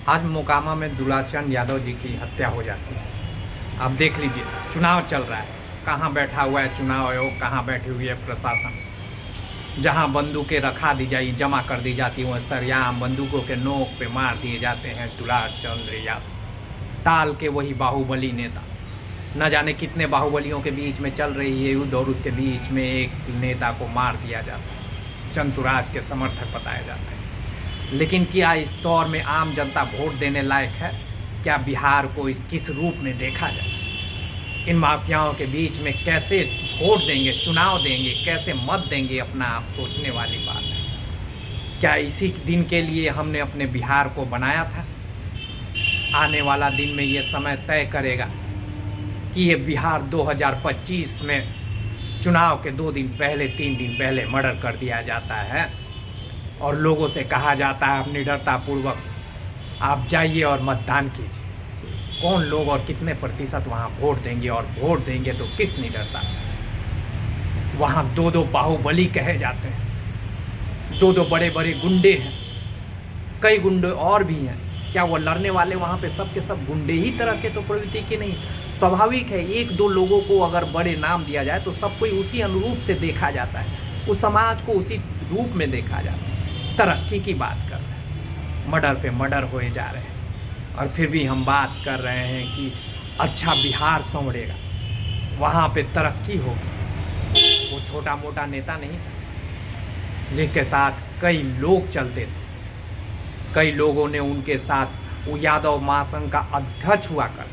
आज मोकामा में दुलाचंद यादव जी की हत्या हो जाती है। आप देख लीजिए, चुनाव चल रहा है, कहाँ बैठा हुआ है चुनाव आयोग, कहाँ बैठी हुई है प्रशासन। जहाँ बंदूकें रखा दी जाए, जमा कर दी जाती हैं, वह सरेआम बंदूकों के नोक पे मार दिए जाते हैं दुलाचंद यादव। टाल के वही बाहुबली नेता, न जाने कितने बाहुबलियों के बीच में चल रही है युद्ध, और उसके बीच में एक नेता को मार दिया जाता है। चंद्रसुराज के समर्थक बताए जाते हैं। लेकिन क्या इस दौर में आम जनता वोट देने लायक है? क्या बिहार को किस रूप में देखा जाए? इन माफियाओं के बीच में कैसे वोट देंगे, चुनाव देंगे, कैसे मत देंगे, अपना आप सोचने वाली बात है। क्या इसी दिन के लिए हमने अपने बिहार को बनाया था? आने वाला दिन में ये समय तय करेगा कि ये बिहार 2025 में चुनाव के 2 दिन पहले, 3 दिन पहले मर्डर कर दिया जाता है और लोगों से कहा जाता है निडरतापूर्वक आप जाइए और मतदान कीजिए। कौन लोग और कितने प्रतिशत वहाँ वोट देंगे, और वोट देंगे तो किस निडरता से? वहाँ 2-2 बाहुबली कहे जाते हैं, 2-2 बड़े बड़े गुंडे हैं, कई गुंडे और भी हैं। क्या वो लड़ने वाले वहाँ पे सब के सब गुंडे ही तरह के तो प्रवृत्ति के नहीं? स्वाभाविक है, 1-2 लोगों को अगर बड़े नाम दिया जाए तो सब कोई उसी अनुरूप से देखा जाता है, उस समाज को उसी रूप में देखा जाता है। तरक्की की बात कर रहे हैं, मर्डर पे मर्डर होए जा रहे हैं, और फिर भी हम बात कर रहे हैं कि अच्छा बिहार संवरेगा, वहाँ पे तरक्की होगी। वो छोटा मोटा नेता नहीं जिसके साथ कई लोग चलते थे, कई लोगों ने उनके साथ, वो यादव महासंघ का अध्यक्ष हुआ कर,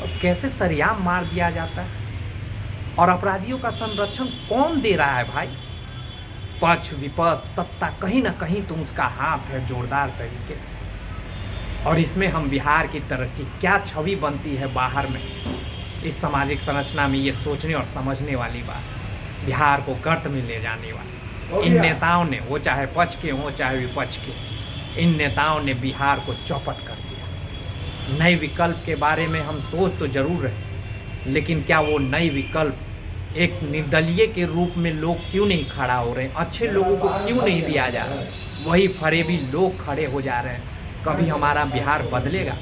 और कैसे सरेआम मार दिया जाता है। और अपराधियों का संरक्षण कौन दे रहा है भाई? पक्ष विपक्ष सत्ता, कहीं ना कहीं तो उसका हाथ है जोरदार तरीके से। और इसमें हम बिहार की तरक्की, क्या छवि बनती है बाहर में, इस सामाजिक संरचना में, ये सोचने और समझने वाली बात। बिहार को गर्त में ले जाने वाली इन नेताओं ने, वो चाहे पक्ष के हों चाहे विपक्ष के, इन नेताओं ने बिहार को चौपट कर दिया। नए विकल्प के बारे में हम सोच तो जरूर रहे, लेकिन क्या वो नए विकल्प एक निर्दलीय के रूप में लोग क्यों नहीं खड़ा हो रहे हैं? अच्छे लोगों को क्यों नहीं दिया जा रहा? वही फरेबी लोग खड़े हो जा रहे हैं। कभी हमारा बिहार बदलेगा?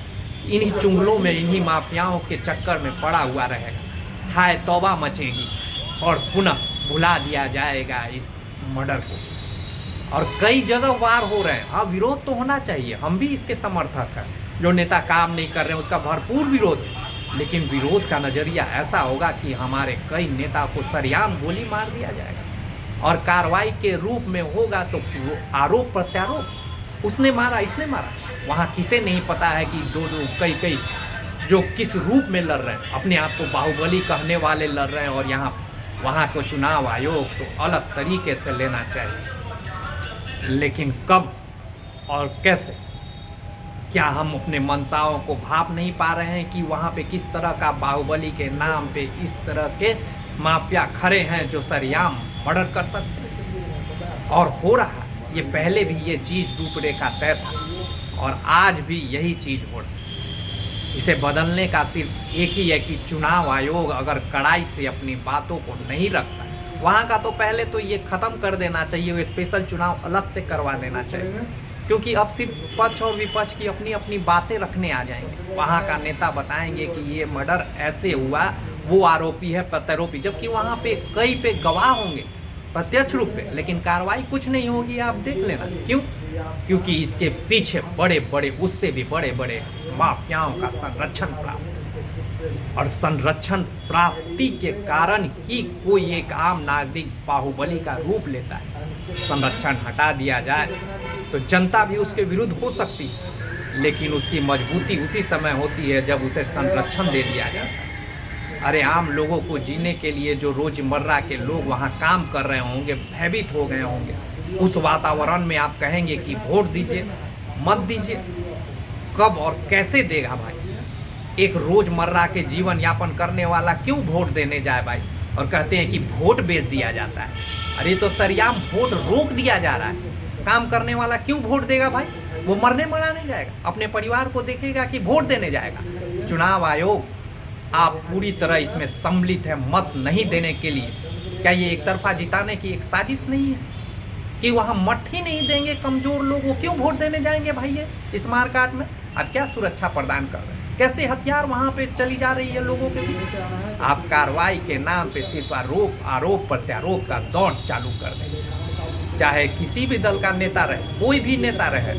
इन्हीं चुंगलों में, इन्हीं माफियाओं के चक्कर में पड़ा हुआ रहेगा। हाय तौबा मचेगी और पुनः भुला दिया जाएगा इस मर्डर को। और कई जगह वार हो रहे हैं। हाँ, विरोध तो होना चाहिए, हम भी इसके समर्थक हैं। जो नेता काम नहीं कर रहे हैं उसका भरपूर विरोध है, लेकिन विरोध का नज़रिया ऐसा होगा कि हमारे कई नेता को सरेआम गोली मार दिया जाएगा, और कार्रवाई के रूप में होगा तो आरोप प्रत्यारोप, उसने मारा, इसने मारा। वहाँ किसे नहीं पता है कि 2-2 कई जो किस रूप में लड़ रहे हैं, अपने आप को बाहुबली कहने वाले लड़ रहे हैं। और वहाँ को चुनाव आयोग तो अलग तरीके से लेना चाहिए, लेकिन कब और कैसे? क्या हम अपने मंशाओं को भाप नहीं पा रहे हैं कि वहाँ पे किस तरह का बाहुबली के नाम पे इस तरह के माफिया खड़े हैं जो सरेआम मर्डर कर सकते हैं? और हो रहा है, ये पहले भी ये चीज़ रूपरेखा तय था, और आज भी यही चीज़ हो रही है। इसे बदलने का सिर्फ एक ही है कि चुनाव आयोग अगर कड़ाई से अपनी बातों को नहीं रखता है, वहाँ का तो पहले तो ये ख़त्म कर देना चाहिए, वो स्पेशल चुनाव अलग से करवा देना चाहिए। क्योंकि अब सिर्फ पक्ष और विपक्ष की अपनी अपनी बातें रखने आ जाएंगे। वहाँ का नेता बताएंगे कि ये मर्डर ऐसे हुआ, वो आरोपी है, प्रत्यारोपी, जबकि वहाँ पे कई पे गवाह होंगे प्रत्यक्ष रूप पे, लेकिन कार्रवाई कुछ नहीं होगी। आप देख लेना क्यों? क्योंकि इसके पीछे बड़े बड़े, उससे भी बड़े बड़े माफियाओं का संरक्षण प्राप्त, और संरक्षण प्राप्ति के कारण ही कोई एक आम नागरिक बाहुबली का रूप लेता है। संरक्षण हटा दिया जाए तो जनता भी उसके विरुद्ध हो सकती है, लेकिन उसकी मजबूती उसी समय होती है जब उसे संरक्षण दे दिया जाता है। अरे आम लोगों को जीने के लिए जो रोजमर्रा के लोग वहाँ काम कर रहे होंगे, भयभीत हो गए होंगे, उस वातावरण में आप कहेंगे कि वोट दीजिए, मत दीजिए, कब और कैसे देगा भाई? एक रोजमर्रा के जीवन यापन करने वाला क्यों वोट देने जाए भाई? और कहते हैं कि वोट बेच दिया जाता है। अरे तो सरेआम वोट रोक दिया जा रहा है। काम करने वाला क्यों वोट देगा भाई? वो मरने मराने जाएगा, अपने परिवार को देखेगा कि वोट देने जाएगा? चुनाव आयोग, आप पूरी तरह इसमें सम्मिलित है मत नहीं देने के लिए। क्या ये एक तरफा जिताने की एक साजिश नहीं है? कि वहाँ मत ही नहीं देंगे कमज़ोर लोग, वो क्यों वोट देने जाएंगे भाई ये इस मारकाट में? आप क्या सुरक्षा प्रदान कर रहे हैं? कैसे हथियार वहाँ पे चली जा रही है लोगों के बीच? आप कार्रवाई के नाम पे सिर्फ आरोप प्रत्यारोप का दौर चालू कर दें, चाहे किसी भी दल का नेता रहे, कोई भी नेता रहे,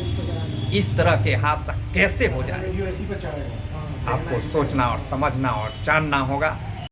इस तरह के हादसा कैसे हो जाए आपको सोचना और समझना और जानना होगा।